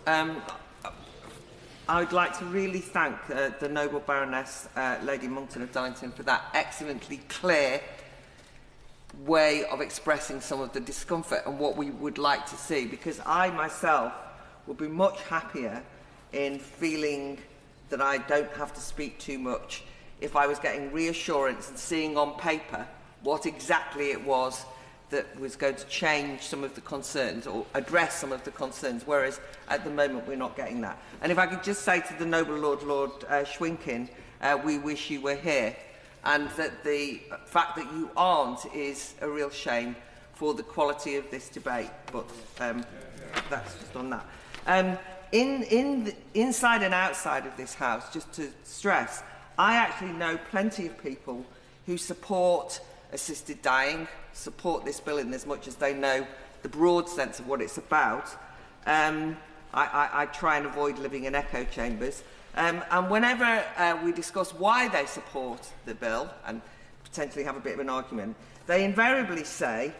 I would like to really thank the noble Baroness Lady Monckton of Darlington for that excellently clear way of expressing some of the discomfort and what we would like to see, because I myself would be much happier in feeling that I don't have to speak too much if I was getting reassurance and seeing on paper what exactly it was that was going to change some of the concerns or address some of the concerns, whereas at the moment we're not getting that. And if I could just say to the noble Lord Schwinkin, we wish you were here, and that the fact that you aren't is a real shame for the quality of this debate. But that's just on that. Inside and outside of this House, just to stress, I actually know plenty of people who support assisted dying, support this bill in as much as they know the broad sense of what it's about. I try and avoid living in echo chambers. And whenever we discuss why they support the bill and potentially have a bit of an argument, they invariably say,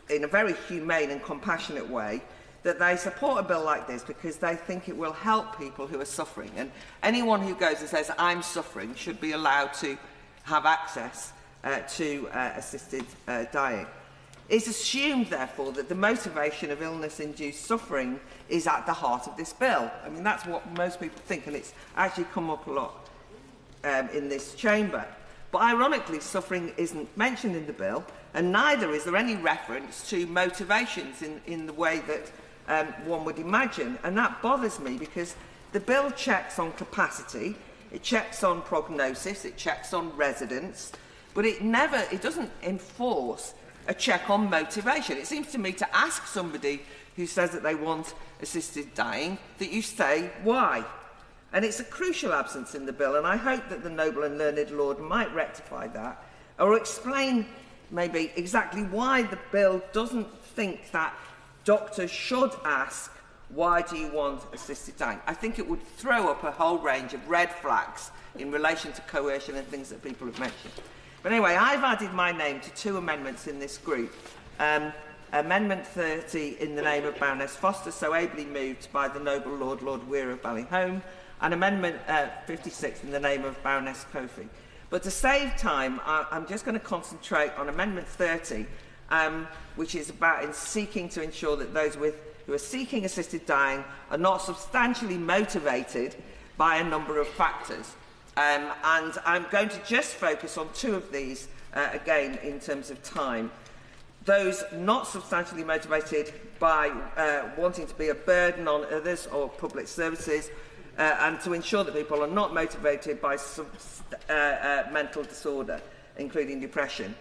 in a very humane and compassionate way, that they support a bill like this because they think it will help people who are suffering. And anyone who goes and says, I'm suffering, should be allowed to have access to assisted dying. It's assumed, therefore, that the motivation of illness-induced suffering is at the heart of this bill. I mean, that's what most people think, and it's actually come up a lot in this chamber. But ironically, suffering isn't mentioned in the bill, and neither is there any reference to motivations in the way that one would imagine. And that bothers me, because the bill checks on capacity, it checks on prognosis, it checks on residence, but it doesn't enforce a check on motivation. It seems to me to ask somebody who says that they want assisted dying that you say why. And it's a crucial absence in the bill, and I hope that the noble and learned Lord might rectify that, or explain maybe exactly why the bill doesn't think that doctors should ask, why do you want assisted dying? I think it would throw up a whole range of red flags in relation to coercion and things that people have mentioned. But anyway, I've added my name to 2 amendments in this group. Amendment 30 in the name of Baroness Foster, so ably moved by the noble Lord Weir of Ballyholme, and Amendment 56 in the name of Baroness Kofi. But to save time, I'm just going to concentrate on Amendment 30, which is about seeking to ensure that those who are seeking assisted dying are not substantially motivated by a number of factors. And I'm going to just focus on 2 of these, again, in terms of time. Those not substantially motivated by wanting to be a burden on others or public services, and to ensure that people are not motivated by mental disorder, including depression.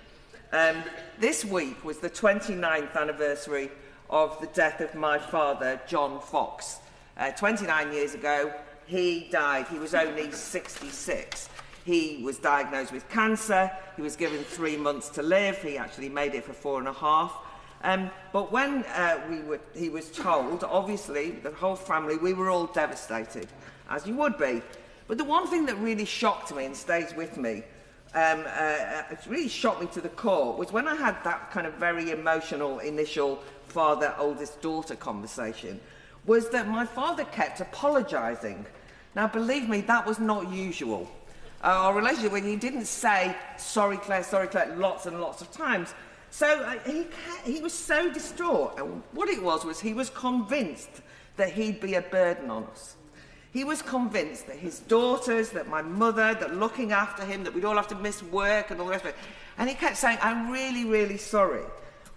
This week was the 29th anniversary of the death of my father, John Fox. 29 years ago, he died. He was only 66. He was diagnosed with cancer. He was given 3 months to live. He actually made it for 4.5. But when he was told, obviously, the whole family, we were all devastated, as you would be. But the one thing that really shocked me and stays with me, it really shocked me to the core, was when I had that kind of very emotional initial father-oldest-daughter conversation, was that my father kept apologising. Now, believe me, that was not usual. Our relationship, when he didn't say, sorry Claire, lots and lots of times. So he was so distraught. And what it was he was convinced that he'd be a burden on us. He was convinced that his daughters, that my mother, that looking after him, that we'd all have to miss work and all the rest of it. And he kept saying, I'm really, really sorry.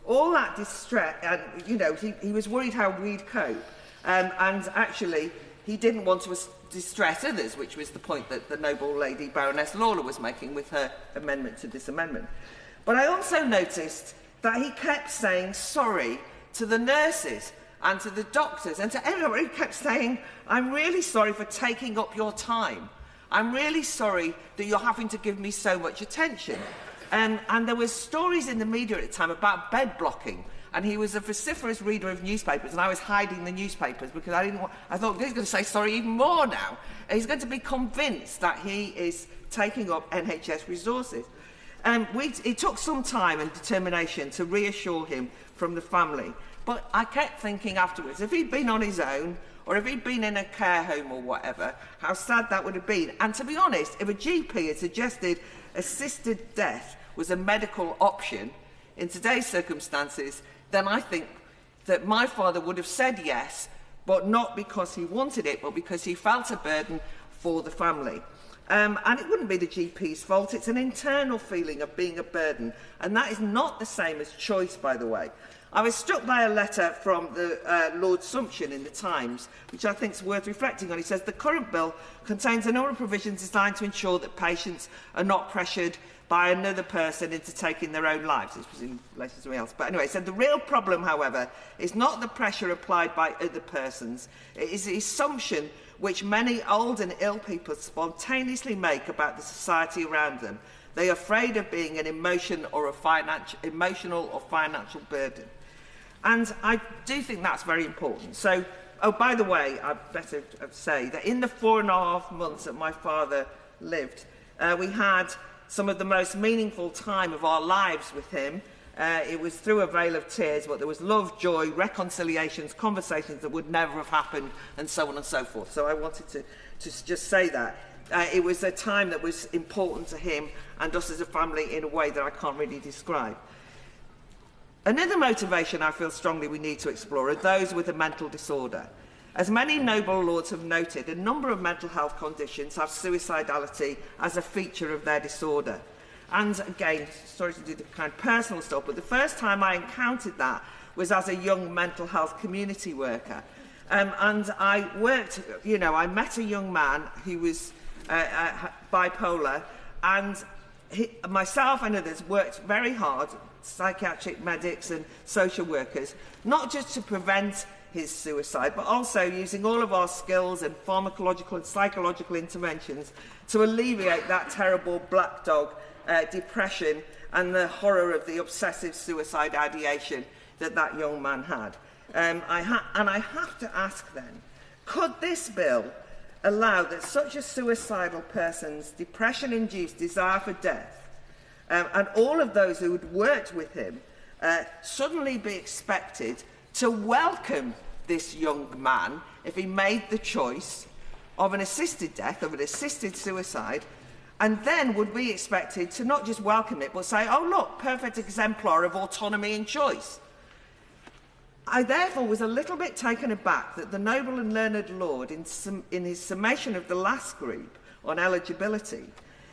All that distress, and, you know, he was worried how we'd cope. And actually, he didn't want to distress others, which was the point that the noble lady Baroness Lawler was making with her amendment to this amendment. But I also noticed that he kept saying sorry to the nurses and to the doctors and to everyone. He kept saying, I'm really sorry for taking up your time. I'm really sorry that you're having to give me so much attention. And there were stories in the media at the time about bed blocking. And he was a vociferous reader of newspapers, and I was hiding the newspapers because I thought he's going to say sorry even more now. And he's going to be convinced that he is taking up NHS resources. It took some time and determination to reassure him from the family. But I kept thinking afterwards, if he'd been on his own, or if he'd been in a care home or whatever, how sad that would have been. And to be honest, if a GP had suggested assisted death was a medical option in today's circumstances, then I think that my father would have said yes, but not because he wanted it, but because he felt a burden for the family. And it wouldn't be the GP's fault. It's an internal feeling of being a burden. And that is not the same as choice, by the way. I was struck by a letter from the Lord Sumption in the Times, which I think is worth reflecting on. He says, the current bill contains a number of provisions designed to ensure that patients are not pressured by another person into taking their own lives. This was in relation to something else. But anyway, so the real problem, however, is not the pressure applied by other persons. It is the assumption which many old and ill people spontaneously make about the society around them. They are afraid of being an emotional or financial burden. And I do think that's very important. So, oh, by the way, I'd better say that in the 4.5 months that my father lived, we had some of the most meaningful time of our lives with him. It was through a veil of tears, but there was love, joy, reconciliations, conversations that would never have happened, and so on and so forth. So I wanted to just say that. It was a time that was important to him and us as a family in a way that I can't really describe. Another motivation I feel strongly we need to explore are those with a mental disorder. As many noble lords have noted, a number of mental health conditions have suicidality as a feature of their disorder. And again, sorry to do the kind of personal stuff, but the first time I encountered that was as a young mental health community worker. And I worked, I met a young man who was bipolar, and myself and others worked very hard, psychiatric medics and social workers, not just to prevent his suicide, but also using all of our skills and pharmacological and psychological interventions to alleviate that terrible black dog depression and the horror of the obsessive suicide ideation that young man had. I have to ask then, could this bill allow that such a suicidal person's depression-induced desire for death and all of those who had worked with him suddenly be expected to welcome this young man if he made the choice of an assisted death, of an assisted suicide, and then would be expected to not just welcome it, but say, oh look, perfect exemplar of autonomy and choice. I therefore was a little bit taken aback that the noble and learned Lord, in his summation of the last group on eligibility,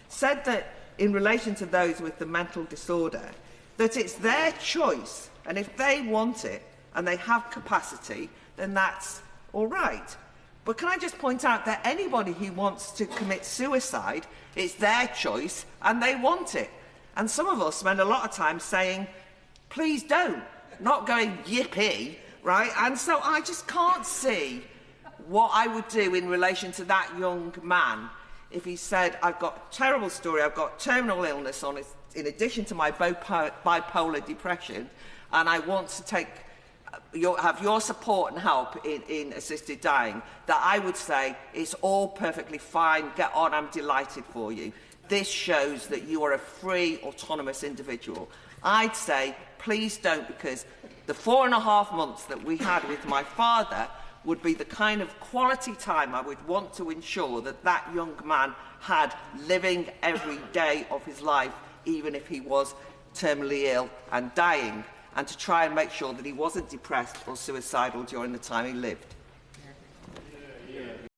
said that in relation to those with the mental disorder, that it's their choice, and if they want it and they have capacity, then that's all right. But can I just point out that anybody who wants to commit suicide, it's their choice and they want it. And some of us spend a lot of time saying, please don't, not going yippee, right? And so I just can't see what I would do in relation to that young man if he said, I've got a terrible story, I've got terminal illness on it, in addition to my bipolar depression, and I want to have your support and help in assisted dying, that I would say, it's all perfectly fine, get on, I'm delighted for you. This shows that you are a free, autonomous individual. I'd say, please don't, because the 4.5 months that we had with my father would be the kind of quality time I would want to ensure that young man had living every day of his life, even if he was terminally ill and dying, and to try and make sure that he wasn't depressed or suicidal during the time he lived.